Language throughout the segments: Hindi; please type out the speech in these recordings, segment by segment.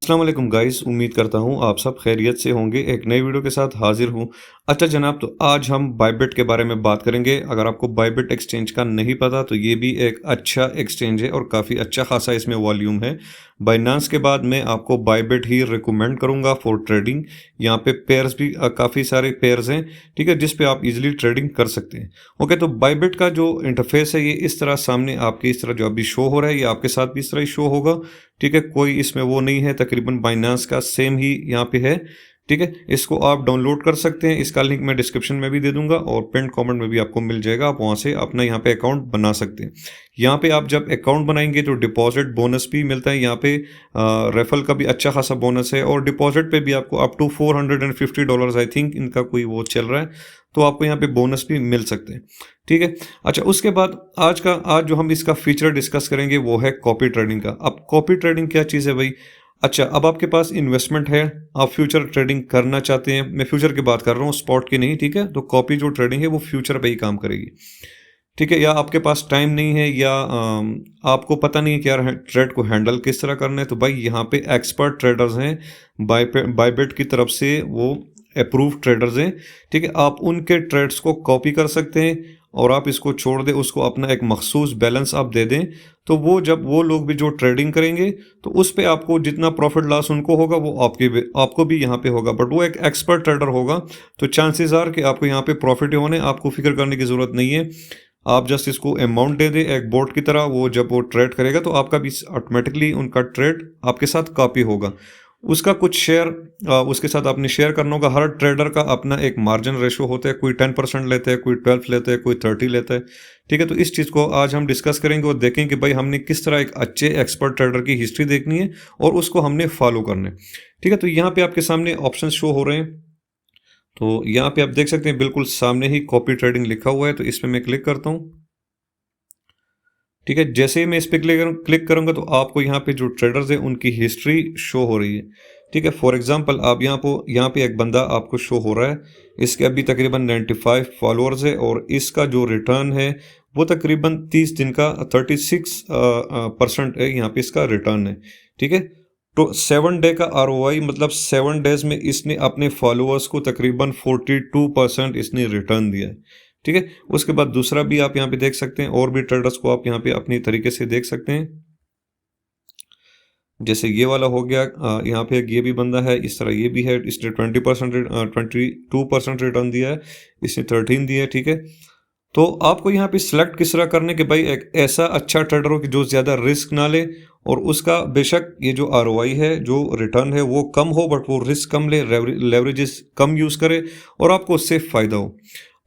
अस्सलाम वालेकुम गाइस, उम्मीद करता हूँ आप सब खैरियत से होंगे। एक नई वीडियो के साथ हाजिर हूँ। अच्छा जनाब, तो आज हम बायबिट के बारे में बात करेंगे। अगर आपको बायबिट एक्सचेंज का नहीं पता तो ये भी एक अच्छा एक्सचेंज है और काफ़ी अच्छा खासा इसमें वॉल्यूम है। बाइनांस के बाद मैं आपको बायबिट ही रिकमेंड करूँगा फॉर ट्रेडिंग। यहाँ पे पेयर्स भी काफ़ी सारे पेयर्स हैं, ठीक है, जिस पे आप इजीली ट्रेडिंग कर सकते हैं। ओके, तो बायबिट का जो इंटरफेस है ये इस तरह सामने आपके इस तरह जो अभी शो हो रहा है, ये आपके साथ भी इस तरह ही शो होगा। ठीक है, कोई इसमें वो नहीं है, तकरीबन बाइनांस का सेम ही यहाँ पे है। ठीक है, इसको आप डाउनलोड कर सकते हैं। इसका लिंक मैं डिस्क्रिप्शन में भी दे दूंगा और पिन कमेंट में भी आपको मिल जाएगा। आप वहां से अपना यहाँ पे अकाउंट बना सकते हैं। यहाँ पे आप जब अकाउंट बनाएंगे तो डिपॉजिट बोनस भी मिलता है। यहाँ पे रेफल का भी अच्छा खासा बोनस है और डिपॉजिट पे भी आपको अप टू $450 आई थिंक इनका कोई वो चल रहा है, तो आपको यहाँ पे बोनस भी मिल सकते हैं। ठीक है। अच्छा, उसके बाद आज जो हम इसका फीचर डिस्कस करेंगे वो है कॉपी ट्रेडिंग का। अब कॉपी ट्रेडिंग क्या चीज़ है भाई? अच्छा, अब आपके पास इन्वेस्टमेंट है, आप फ्यूचर ट्रेडिंग करना चाहते हैं। मैं फ्यूचर की बात कर रहा हूँ, स्पॉट की नहीं। ठीक है, तो कॉपी जो ट्रेडिंग है वो फ्यूचर पे ही काम करेगी। ठीक है, या आपके पास टाइम नहीं है या आपको पता नहीं है कि यार ट्रेड को हैंडल किस तरह करना है, तो भाई यहाँ पे एक्सपर्ट ट्रेडर्स हैं बायबिट की तरफ से, वो अप्रूव ट्रेडर्स हैं। ठीक है, आप उनके ट्रेड्स को कॉपी कर सकते हैं और आप इसको छोड़ दें, उसको अपना एक मखसूस बैलेंस आप दे दें, तो वो जब वो लोग भी जो ट्रेडिंग करेंगे तो उस पे आपको जितना प्रॉफिट लॉस उनको होगा वो आपको भी यहाँ पे होगा। बट वो एक एक्सपर्ट ट्रेडर होगा, तो चांसेस आर कि आपको यहाँ पे प्रॉफिट ही होने, आपको फिक्र करने की ज़रूरत नहीं है। आप जस्ट इसको अमाउंट दे दें एक बोर्ड की तरह, वो जब वो ट्रेड करेगा तो आपका भी ऑटोमेटिकली उनका ट्रेड आपके साथ कॉपी होगा। उसका कुछ शेयर उसके साथ आपने शेयर करना होगा। हर ट्रेडर का अपना एक मार्जिन रेशो होता है, कोई 10% लेते हैं, कोई 12 लेते हैं, कोई 30 लेता है। ठीक है, तो इस चीज़ को आज हम डिस्कस करेंगे और देखेंगे कि भाई हमने किस तरह एक अच्छे एक्सपर्ट ट्रेडर की हिस्ट्री देखनी है और उसको हमने फॉलो करना है। ठीक है, तो यहाँ पे आपके सामने ऑप्शन शो हो रहे हैं। तो यहाँ पे आप देख सकते हैं बिल्कुल सामने ही कॉपी ट्रेडिंग लिखा हुआ है, तो इसमें मैं क्लिक करता हूँ। ठीक है, जैसे ही मैं इस पर क्लिक करूंगा तो आपको यहाँ पे जो ट्रेडर्स हैं उनकी हिस्ट्री शो हो रही है। ठीक है, फॉर एग्जांपल आप यहाँ पे एक बंदा आपको शो हो रहा है, इसके अभी तकरीबन 95 फॉलोअर्स है और इसका जो रिटर्न है वो तकरीबन 30 दिन का 36% है, यहाँ पे इसका रिटर्न है। ठीक है, तो 7 डे का ROI मतलब 7 डेज में इसने अपने फॉलोअर्स को तकरीबन 42% इसने रिटर्न दिया है। ठीक है, उसके बाद दूसरा भी आप यहाँ पे देख सकते हैं, और भी ट्रेडर्स को आप यहाँ पे अपनी तरीके से देख सकते हैं। जैसे ये वाला हो गया, यहाँ पे ये भी बंदा है, इस तरह ये भी है, इसने 22% रिटर्न दिया है, इसने 13 दिया है। ठीक है, तो आपको यहाँ पे सिलेक्ट किस तरह करने के भाई एक ऐसा अच्छा ट्रेडर हो कि जो ज़्यादा रिस्क ना ले और उसका बेशक ये जो ROI है, जो रिटर्न है वो कम हो, बट वो रिस्क कम ले, लेवरेजेस कम यूज़ करे और आपको उससे फ़ायदा हो।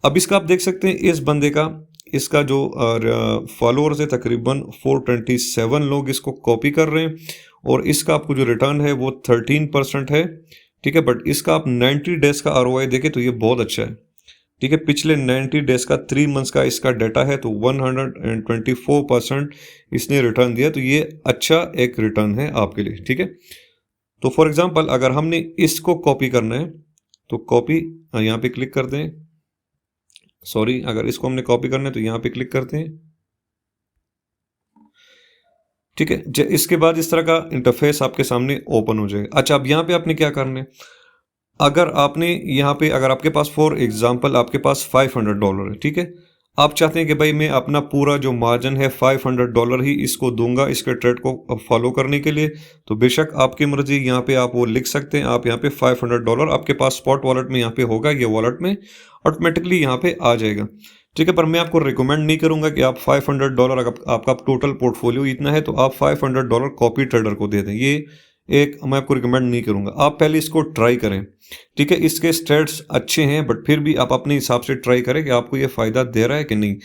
अब इसका आप देख सकते हैं, इस बंदे का इसका जो फॉलोअर्स है तकरीबन 427 लोग इसको कॉपी कर रहे हैं और इसका आपको जो रिटर्न है वो 13% है। ठीक है, बट इसका आप 90 डेज का ROI देखें तो ये बहुत अच्छा है। ठीक है, पिछले 90 डेज का 3 मंथ्स का इसका डाटा है, तो 124% इसने रिटर्न दिया, तो ये अच्छा एक रिटर्न है आपके लिए। ठीक है, तो फॉर एग्जांपल अगर हमने इसको कॉपी करना है तो कॉपी यहाँ पे क्लिक कर दें। सॉरी, अगर इसको हमने कॉपी करना है तो यहाँ पे क्लिक करते हैं। ठीक है, इसके बाद इस तरह का इंटरफेस आपके सामने ओपन हो जाएगा। अच्छा, अब यहाँ पे आपने क्या करना है, अगर आपने यहाँ पे अगर आपके पास फॉर एग्जांपल आपके पास $500 है। ठीक है, आप चाहते हैं कि भाई मैं अपना पूरा जो मार्जिन है $500 ही इसको दूंगा इसके ट्रेड को फॉलो करने के लिए, तो बेशक आपकी मर्जी, यहाँ पे आप वो लिख सकते हैं। आप यहाँ पे $500 आपके पास स्पॉट वॉलेट में यहाँ पे होगा, ये वॉलेट में ऑटोमेटिकली यहाँ पे आ जाएगा। ठीक है, पर मैं आपको रिकमेंड नहीं करूंगा कि आप $500 अगर आपका टोटल पोर्टफोलियो इतना है तो आप $500 कॉपी ट्रेडर को दे दें, ये एक मैं आपको रिकमेंड नहीं करूंगा। आप पहले इसको ट्राई करें। ठीक है, इसके स्टेट्स अच्छे हैं, बट फिर भी आप अपने हिसाब से ट्राई करें कि आपको ये फ़ायदा दे रहा है कि नहीं।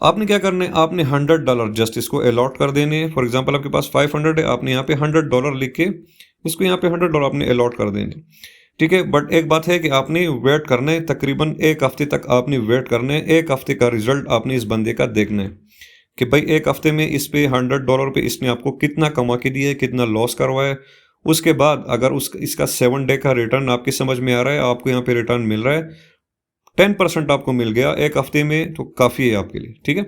आपने क्या करना है, आपने $100 जस्ट इसको अलॉट कर देने हैं। फॉर एग्जांपल आपके पास 500 है, आपने यहाँ पे $100 लिख के इसको यहाँ पे $100 आपने अलॉट कर देने। ठीक है, बट एक बात है कि आपने वेट करना है, तकरीबन 1 हफ्ते तक आपने वेट करना है। 1 हफ्ते का रिजल्ट आपने इस बंदे का देखना है कि भाई 1 हफ्ते में इस पे $100 पे इसने आपको कितना कमा के दिया है, कितना लॉस करवाया है। उसके बाद अगर इसका 7 डे का रिटर्न आपके समझ में आ रहा है, आपको यहाँ पे रिटर्न मिल रहा है 10% आपको मिल गया 1 हफ्ते में, तो काफ़ी है आपके लिए। ठीक है,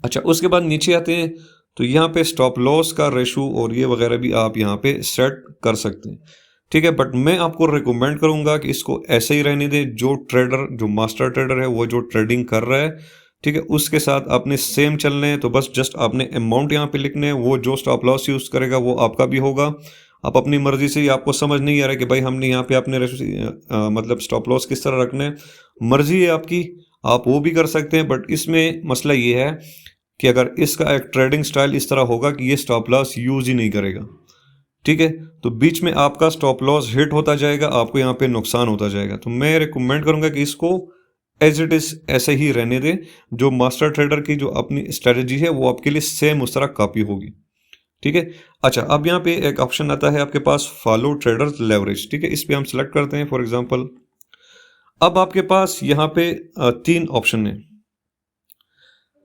अच्छा, उसके बाद नीचे आते हैं तो यहाँ पे स्टॉप लॉस का रेशो और ये वगैरह भी आप यहाँ पे सेट कर सकते हैं, ठीक है। बट मैं आपको रिकमेंड करूंगा कि इसको ऐसे ही रहने दें। जो ट्रेडर, जो मास्टर ट्रेडर है, वो जो ट्रेडिंग कर रहा है, ठीक है, उसके साथ आपने सेम चलने हैं। तो बस जस्ट आपने अमाउंट यहाँ पे लिखने हैं, वो जो स्टॉप लॉस यूज करेगा वो आपका भी होगा। आप अपनी मर्जी से, आपको समझ नहीं आ रहा है कि भाई हमने यहाँ पे अपने मतलब स्टॉप लॉस किस तरह रखने हैं, मर्जी है आपकी, आप वो भी कर सकते हैं। बट इसमें मसला ये है कि अगर इसका एक ट्रेडिंग स्टाइल इस तरह होगा कि ये स्टॉप लॉस यूज ही नहीं करेगा, ठीक है, तो बीच में आपका स्टॉप लॉस हिट होता जाएगा, आपको यहाँ पे नुकसान होता जाएगा। तो मैं रिकमेंड करूंगा कि इसको एज इट इज ऐसे ही रहने दें। जो मास्टर ट्रेडर की जो अपनी स्ट्रेटजी है वो आपके लिए सेम उस तरह कॉपी होगी, ठीक है। अच्छा, अब यहाँ पे एक ऑप्शन आता है आपके पास, फॉलो ट्रेडर्स लेवरेज, ठीक है, इस पे हम सिलेक्ट करते हैं फॉर एग्जांपल। अब आपके पास यहाँ पे 3 ऑप्शन है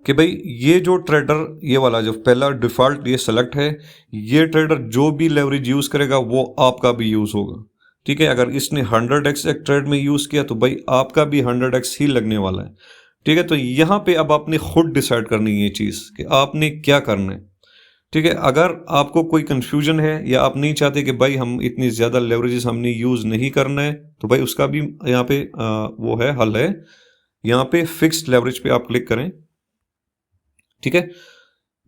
कि भाई ये जो ट्रेडर, ये वाला जो पहला डिफॉल्ट ये सेलेक्ट है, ये ट्रेडर जो भी लेवरेज यूज करेगा वो आपका भी यूज होगा, ठीक है। अगर इसने 100x एक ट्रेड में यूज किया तो भाई आपका भी 100x ही लगने वाला है, ठीक है। तो यहाँ पे अब आपने खुद डिसाइड करनी है ये चीज कि आपने क्या करना है, ठीक है। अगर आपको कोई कंफ्यूजन है या आप नहीं चाहते कि भाई हम इतनी ज्यादा लेवरेजेस हमने यूज नहीं करना है, तो भाई उसका भी यहाँ पे वो है, हल है। यहाँ पे फिक्स्ड लेवरेज पे आप क्लिक करें, ठीक है।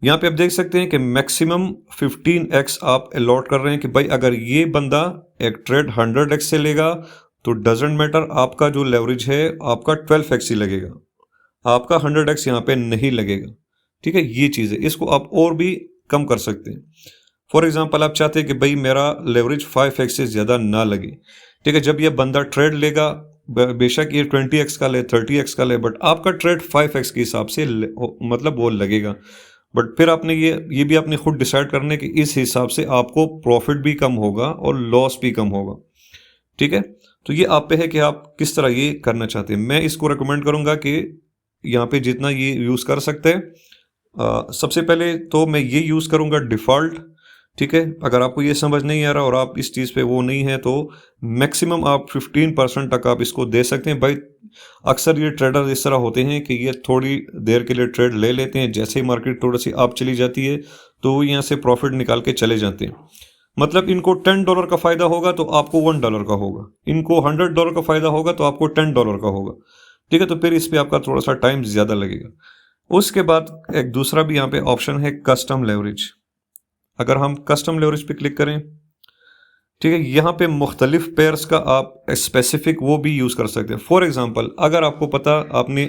यहाँ पे आप देख सकते हैं कि मैक्सिमम 15x आप अलॉट कर रहे हैं कि भाई अगर ये बंदा एक ट्रेड 100x से लेगा तो डजेंट मैटर, आपका जो लेवरेज है आपका 12x ही लगेगा, आपका 100x यहाँ पे नहीं लगेगा, ठीक है। ये चीज़ है, इसको आप और भी कम कर सकते हैं। फॉर एग्जाम्पल आप चाहते हैं कि भाई मेरा लेवरेज 5x से ज़्यादा ना लगे, ठीक है। जब ये बंदा ट्रेड लेगा, बेशक ये 20x का ले, 30x का ले, बट आपका ट्रेड 5x के हिसाब से मतलब वो लगेगा। बट फिर आपने ये भी आपने खुद डिसाइड करने कि इस हिसाब से आपको प्रॉफिट भी कम होगा और लॉस भी कम होगा, ठीक है। तो ये आप पे है कि आप किस तरह ये करना चाहते हैं। मैं इसको रिकमेंड करूंगा कि यहाँ पे जितना ये यूज़ कर सकते हैं, सबसे पहले तो मैं ये यूज़ करूंगा डिफ़ॉल्ट, ठीक है। अगर आपको ये समझ नहीं आ रहा और आप इस चीज़ पे वो नहीं है तो मैक्सिमम आप 15% तक आप इसको दे सकते हैं। भाई अक्सर ये ट्रेडर इस तरह होते हैं कि ये थोड़ी देर के लिए ट्रेड ले लेते हैं, जैसे ही मार्केट थोड़ी सी अप चली जाती है तो वो यहाँ से प्रॉफिट निकाल के चले जाते हैं। मतलब इनको $10 का फ़ायदा होगा तो आपको $1 का होगा, इनको $100 का फ़ायदा होगा तो आपको $10 का होगा, ठीक है। तो फिर इस पर आपका थोड़ा सा टाइम ज़्यादा लगेगा। उसके बाद एक दूसरा भी यहाँ पे ऑप्शन है कस्टम लेवरेज। अगर हम कस्टम लेवरेज पे क्लिक करें, ठीक है, यहाँ पे मुख्तलिफ पेयर्स का आप स्पेसिफिक वो भी यूज़ कर सकते हैं। फॉर एग्जांपल अगर आपको पता, आपने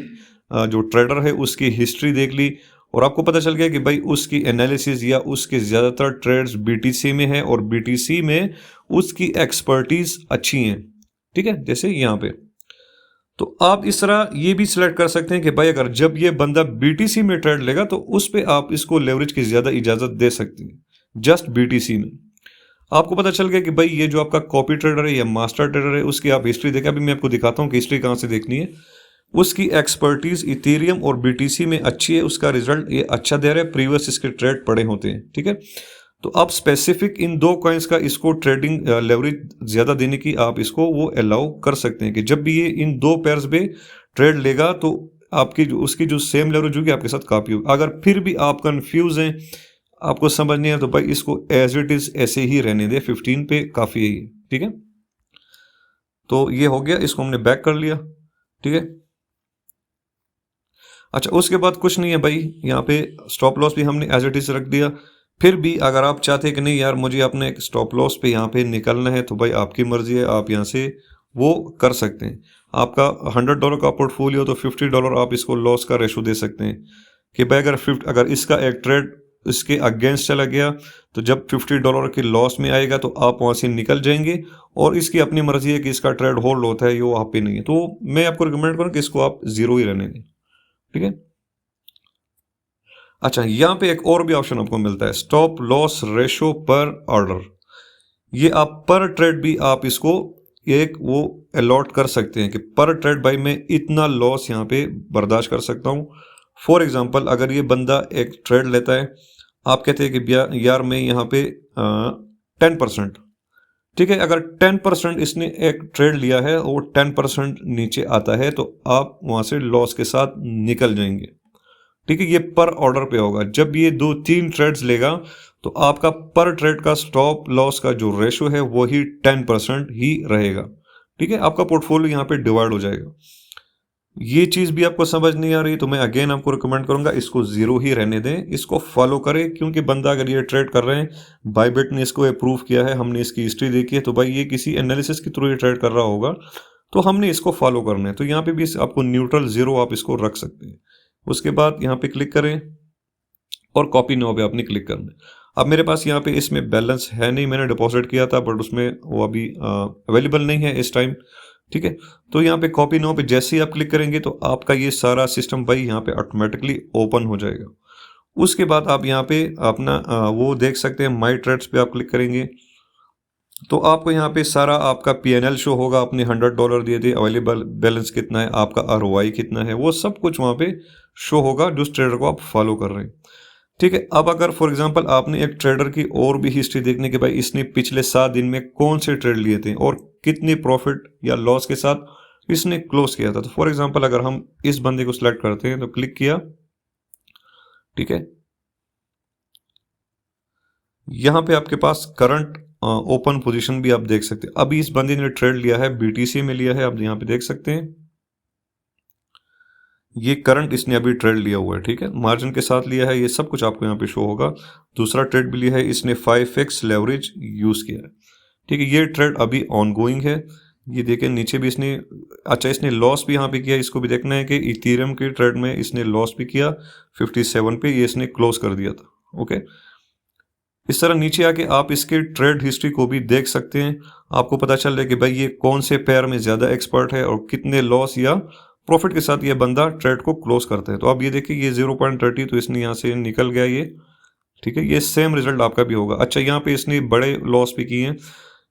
जो ट्रेडर है उसकी हिस्ट्री देख ली और आपको पता चल गया कि भाई उसकी एनालिसिस या उसके ज़्यादातर ट्रेड्स बीटीसी में है और बीटीसी में उसकी एक्सपर्टीज अच्छी हैं, ठीक है, जैसे यहाँ पे, तो आप इस तरह ये भी सिलेक्ट कर सकते हैं कि भाई अगर जब ये बंदा बीटीसी में ट्रेड लेगा तो उस पर आप इसको लेवरेज की ज़्यादा इजाज़त दे सकते हैं, जस्ट बीटीसी में। आपको पता चल गया कि भाई ये जो आपका कॉपी ट्रेडर है या मास्टर ट्रेडर है उसकी आप हिस्ट्री देखें। अभी मैं आपको दिखाता हूँ कि हिस्ट्री कहाँ से देखनी है। उसकी एक्सपर्टीज इथेरियम और बीटीसी में अच्छी है, उसका रिजल्ट ये अच्छा दे रहा है, प्रीवियस इसके ट्रेड पड़े होते हैं, ठीक है। तो आप स्पेसिफिक इन 2 कॉइन्स का इसको ट्रेडिंग लेवरेज ज़्यादा देने की आप इसको वो अलाउ कर सकते हैं कि जब भी ये इन 2 पेयर्स पे ट्रेड लेगा तो आपकी जो उसकी जो सेम लेवरेज होगी आपके साथ कॉपी होगी। अगर फिर भी आप कंफ्यूज हैं, आपको समझ नहीं है, तो भाई इसको एज इट इज ऐसे ही रहने दे, 15 पे काफ़ी है, ठीक है। तो ये हो गया, इसको हमने बैक कर लिया, ठीक है। अच्छा, उसके बाद कुछ नहीं है भाई, यहाँ पे स्टॉप लॉस भी हमने एज इट इज रख दिया। फिर भी अगर आप चाहते हैं कि नहीं यार मुझे अपने स्टॉप लॉस पे यहाँ पे निकलना है तो भाई आपकी मर्जी है, आप यहाँ से वो कर सकते हैं। आपका $100 का पोर्टफोलियो तो $50 आप इसको लॉस का रेशो दे सकते हैं कि भाई अगर इसका एक ट्रेड इसके अगेंस्ट चला गया तो जब $50 की लॉस में आएगा तो आप वहाँ से निकल जाएंगे और इसकी अपनी मर्जी है कि इसका ट्रेड होल्ड होता है, ये आप पे नहीं है। तो मैं आपको रिकमेंड करूँ कि इसको आप ज़ीरो ही रहने दें, ठीक है। अच्छा, यहाँ पे एक और भी ऑप्शन आपको मिलता है, स्टॉप लॉस रेशो पर ऑर्डर। ये आप पर ट्रेड भी आप इसको एक वो अलॉट कर सकते हैं कि पर ट्रेड भाई मैं इतना लॉस यहाँ पे बर्दाश्त कर सकता हूँ। फॉर एग्जांपल अगर ये बंदा एक ट्रेड लेता है, आप कहते हैं कि यार मैं यहाँ पे 10%, ठीक है, अगर 10% इसने एक ट्रेड लिया है और 10% नीचे आता है तो आप वहाँ से लॉस के साथ निकल जाएंगे, ठीक है, ये पर ऑर्डर पे होगा। जब ये 2-3 ट्रेड्स लेगा तो आपका पर ट्रेड का स्टॉप लॉस का जो रेशो है वही 10% ही रहेगा। ठीक है, आपका पोर्टफोलियो यहाँ पे डिवाइड हो जाएगा। ये चीज भी आपको समझ नहीं आ रही तो मैं अगेन आपको रिकमेंड करूंगा इसको जीरो ही रहने दें, इसको फॉलो करें, क्योंकि बंदा अगर ये ट्रेड कर रहे हैं, बायबिट ने इसको अप्रूव किया है, हमने इसकी हिस्ट्री देखी है, तो भाई ये किसी एनालिसिस के थ्रू ये ट्रेड कर रहा होगा, तो हमने इसको फॉलो करना है। तो यहाँ पे भी आपको न्यूट्रल जीरो आप इसको रख सकते हैं। उसके बाद यहाँ पे क्लिक करें और कॉपी नाउ पे आपने क्लिक करना है। अब मेरे पास यहाँ पे इसमें बैलेंस है नहीं, मैंने डिपॉजिट किया था बट उसमें वो अभी अवेलेबल नहीं है इस टाइम। ठीक है, तो यहाँ पे कॉपी नाउ पे जैसे ही आप क्लिक करेंगे तो आपका ये सारा सिस्टम भाई यहाँ पे ऑटोमेटिकली ओपन हो जाएगा। उसके बाद आप यहाँ पे अपना वो देख सकते हैं, माई ट्रेड्स पे आप क्लिक करेंगे तो आपको यहाँ पे सारा आपका पीएनएल शो होगा, आपने $100 दिए थे, अवेलेबल बैलेंस कितना है, आपका आरओआई कितना है, वो सब कुछ वहाँ पे शो होगा जो ट्रेडर को आप फॉलो कर रहे हैं। ठीक है, अब अगर फॉर एग्जांपल आपने एक ट्रेडर की और भी हिस्ट्री देखने के, भाई इसने पिछले 7 दिन में कौन से ट्रेड लिए थे और कितनी प्रॉफिट या लॉस के साथ इसने क्लोज किया था, तो फॉर एग्जांपल अगर हम इस बंदे को सिलेक्ट करते हैं तो क्लिक किया, ठीक है, यहां पे आपके पास करंट ओपन पोजीशन भी आप देख सकते हैं। अभी इस बंदे ने ट्रेड लिया है, बीटीसी में लिया है, आप यहां पे देख सकते हैं ये करंट इसने अभी ट्रेड लिया हुआ है। ठीक है, मार्जिन के साथ लिया है, ये सब कुछ आपको यहाँ पे शो होगा। दूसरा ट्रेड भी लिया है इसने, 5x लेवरेज यूज किया है। ठीक है, ये ट्रेड अभी ऑनगोइंग है, ये देखें नीचे भी इसने, अच्छा इसने लॉस भी यहाँ पे किया, इसको भी देखना है कि इथेरियम के ट्रेड में इसने लॉस भी किया 57 पे, ये इसने क्लोज कर दिया था। ओके, इस तरह नीचे आके आप इसके ट्रेड हिस्ट्री को भी देख सकते हैं, आपको पता चल रहा है कि भाई ये कौन से पेयर में ज्यादा एक्सपर्ट है और कितने लॉस या प्रॉफिट के साथ ये बंदा ट्रेड को क्लोज करता है। तो अब ये देखिए ये 0.30 तो इसने यहाँ से निकल गया ये। ठीक है, ये सेम रिजल्ट आपका भी होगा। अच्छा, यहाँ पे इसने बड़े लॉस भी किए हैं,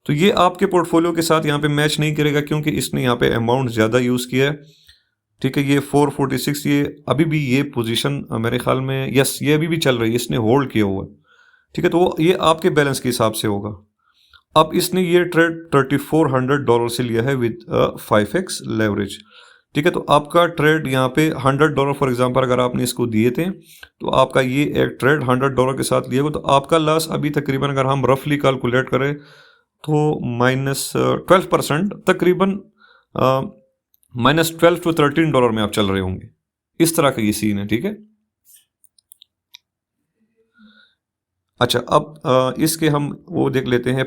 तो ये आपके पोर्टफोलियो के साथ यहाँ पे मैच नहीं करेगा क्योंकि इसने यहाँ पे अमाउंट ज़्यादा यूज़ किया है। ठीक है, ये 446, ये अभी भी ये पोजीशन मेरे ख्याल में, यस ये अभी भी चल रही है, इसने होल्ड किया हुआ है। ठीक है, तो ये आपके बैलेंस के हिसाब से होगा। अब इसने ये ट्रेड $3400 से लिया है विद 5x लेवरेज। ठीक है, तो आपका ट्रेड यहाँ पे $100 फॉर एग्जांपल अगर आपने इसको दिए थे तो आपका ये एक ट्रेड $100 के साथ लिया हुआ, तो आपका लॉस अभी तकरीबन अगर हम रफली कैलकुलेट करें तो -12% तकरीबन, -12 to $13 में आप चल रहे होंगे। इस तरह का ये सीन है। ठीक है, अच्छा अब इसके हम वो देख लेते हैं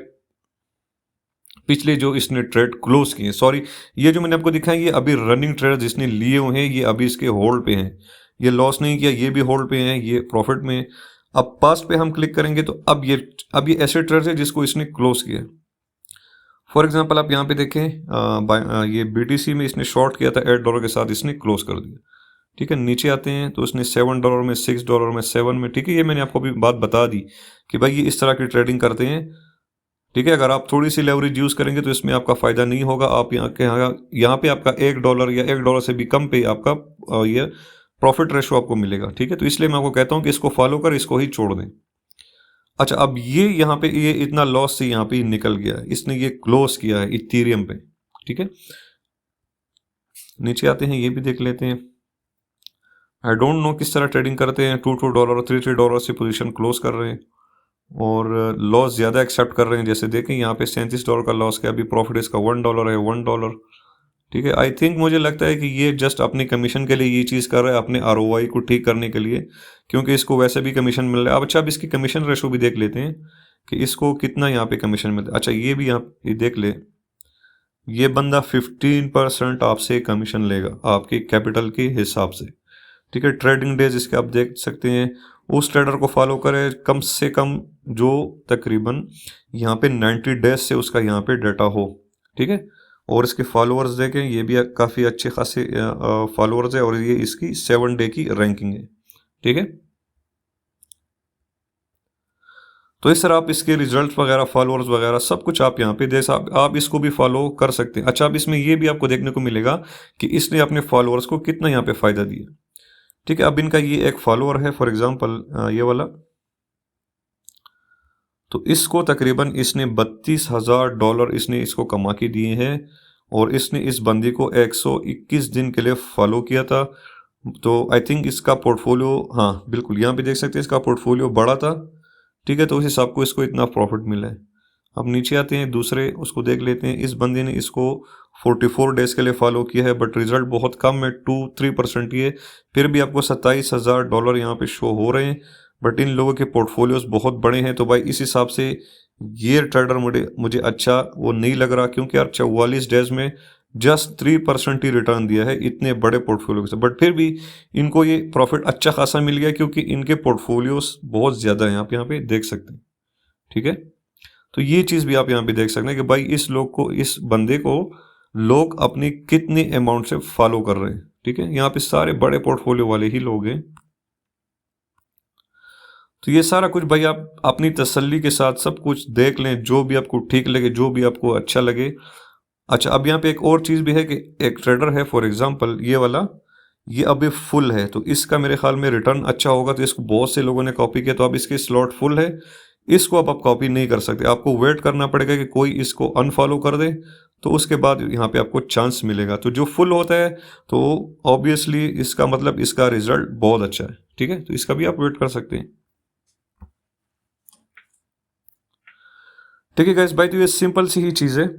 पिछले जो इसने ट्रेड क्लोज किए। सॉरी, ये जो मैंने आपको दिखाया ये अभी रनिंग ट्रेड जिसने लिए हुए हैं, ये अभी इसके होल्ड पे हैं, ये लॉस नहीं किया, ये भी होल्ड पे हैं, ये प्रॉफिट में। अब पास्ट पे हम क्लिक करेंगे तो अब ये ऐसे ट्रेड है जिसको इसने क्लोज किया। फॉर एग्जांपल आप यहाँ पे देखें, ये बीटीसी में इसने शॉर्ट किया था $8 के साथ, इसने क्लोज कर दिया। ठीक है, नीचे आते हैं तो इसने $7 में, $6 में, 7 में। ठीक है, ये मैंने आपको अभी बात बता दी कि भाई ये इस तरह की ट्रेडिंग करते हैं। ठीक है, अगर आप थोड़ी सी लेवरेज यूज करेंगे तो इसमें आपका फायदा नहीं होगा, आप यहाँ पे आपका $1 या $1 से भी कम पे आपका ये प्रॉफिट रेशो आपको मिलेगा। ठीक है, तो इसलिए मैं आपको कहता हूँ कि इसको फॉलो कर, इसको ही छोड़ दें। अच्छा, अब ये यहाँ पे ये इतना लॉस से यहाँ पे निकल गया है, इसने ये क्लोज किया है इथेरियम पे। ठीक है, नीचे आते हैं, ये भी देख लेते हैं। आई डोंट नो किस तरह ट्रेडिंग करते हैं, $2 $3 से पोजीशन क्लोज कर रहे हैं और लॉस ज़्यादा एक्सेप्ट कर रहे हैं। जैसे देखें यहाँ पे $37 का लॉस किया, अभी प्रॉफिट इसका $1 है, $1। ठीक है, आई थिंक मुझे लगता है कि ये जस्ट अपनी कमीशन के लिए ये चीज़ कर रहा है, अपने आरओआई को ठीक करने के लिए, क्योंकि इसको वैसे भी कमीशन मिल रहा है। अब अच्छा, अब इसकी कमीशन रेशो भी देख लेते हैं कि इसको कितना यहाँ पे कमीशन मिलता है। अच्छा, ये भी यहाँ ये देख ले, ये बंदा 15% आपसे कमीशन लेगा आपके कैपिटल के हिसाब से। ठीक है, ट्रेडिंग डेज इसके आप देख सकते हैं, उस ट्रेडर को फॉलो करें कम से कम जो तकरीबन यहाँ पे 90 डेज से उसका यहाँ पे डाटा हो। ठीक है, और इसके फॉलोअर्स देखें, ये भी काफ़ी अच्छे खासे फॉलोअर्स है और ये इसकी 7 डे की रैंकिंग है। ठीक है, तो इस तरह आप इसके रिजल्ट वगैरह, फॉलोअर्स वगैरह सब कुछ आप यहाँ पे देख, आप इसको भी फॉलो कर सकते हैं। अच्छा, अब इसमें ये भी आपको देखने को मिलेगा कि इसने अपने फॉलोअर्स को कितना यहाँ पे फ़ायदा दिया। ठीक है, अब इनका ये एक फॉलोअर है फॉर एग्जांपल ये वाला, तो इसको तकरीबन इसने $32,000 इसने इसको कमा के दिए हैं और इसने इस बंदी को 121 दिन के लिए फॉलो किया था। तो आई थिंक इसका पोर्टफोलियो, हाँ बिल्कुल यहाँ पे देख सकते हैं इसका पोर्टफोलियो बड़ा था, ठीक है, तो उस हिसाब को इसको इतना प्रॉफिट मिला है। अब नीचे आते हैं, दूसरे उसको देख लेते हैं। इस बंदे ने इसको 44 डेज के लिए फॉलो किया है, बट रिजल्ट बहुत कम है, 2-3% ही है। फिर भी आपको $27,000 यहाँ पे शो हो रहे हैं, बट इन लोगों के पोर्टफोलियोज बहुत बड़े हैं। तो भाई इस हिसाब से ये ट्रेडर मुझे अच्छा वो नहीं लग रहा, क्योंकि यार 44 डेज में जस्ट 3% ही रिटर्न दिया है इतने बड़े पोर्टफोलियो के साथ। बट फिर भी इनको ये प्रॉफिट अच्छा खासा मिल गया, क्योंकि इनके पोर्टफोलियोज बहुत ज़्यादा हैं, आप यहाँ पे देख सकते हैं, ठीक है। तो ये चीज़ भी आप यहाँ पे देख सकते हैं कि भाई इस बंदे को लोग अपनी कितने अमाउंट से फॉलो कर रहे हैं, ठीक है। यहाँ पे सारे बड़े पोर्टफोलियो वाले ही लोग हैं। तो ये सारा कुछ भाई आप अपनी तसल्ली के साथ सब कुछ देख लें, जो भी आपको ठीक लगे, जो भी आपको अच्छा लगे। अच्छा, अब यहाँ पे एक और चीज़ भी है कि एक ट्रेडर है, फॉर एग्जांपल ये वाला, ये अभी फुल है, तो इसका मेरे ख्याल में रिटर्न अच्छा होगा, तो इसको बहुत से लोगों ने कॉपी किया। तो अब इसके स्लॉट फुल है, इसको अब आप कॉपी नहीं कर सकते, आपको वेट करना पड़ेगा कि कोई इसको अनफॉलो कर दे, तो उसके बाद यहाँ पे आपको चांस मिलेगा। तो जो फुल होता है तो ऑब्वियसली इसका मतलब इसका रिजल्ट बहुत अच्छा है, ठीक है, तो इसका भी आप वेट कर सकते हैं। ठीक है गाइस, भाई तो ये सिंपल सी ही चीज़ है,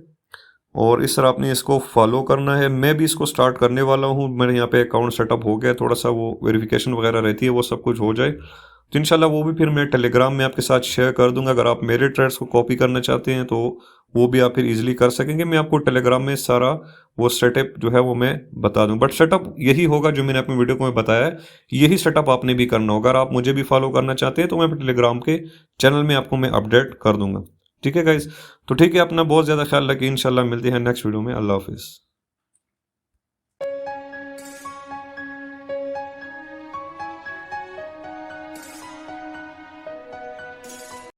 और इस तरह आपने इसको फॉलो करना है। मैं भी इसको स्टार्ट करने वाला हूँ, मेरे यहाँ पे अकाउंट सेटअप हो गया, थोड़ा सा वो वेरिफिकेशन वगैरह रहती है, वो सब कुछ हो जाए तो इंशाल्लाह वो भी फिर मैं टेलीग्राम में आपके साथ शेयर कर दूंगा। अगर आप मेरे ट्रेड्स को कॉपी करना चाहते हैं तो वो भी आप फिर इजीली कर सकेंगे। मैं आपको टेलीग्राम में सारा वो सेटअप जो है वो मैं बता दूँ, बट सेटअप यही होगा जो मैंने अपनी वीडियो को में बताया है, यही सेटअप आपने भी करना होगा। अगर आप मुझे भी फॉलो करना चाहते हैं तो मैं टेलीग्राम के चैनल में आपको मैं अपडेट कर दूंगा, ठीक है गाइज। तो ठीक है, अपना बहुत ज़्यादा ख्याल रखिए, इंशाल्लाह मिलते हैं नेक्स्ट वीडियो में। अल्लाह हाफिज़।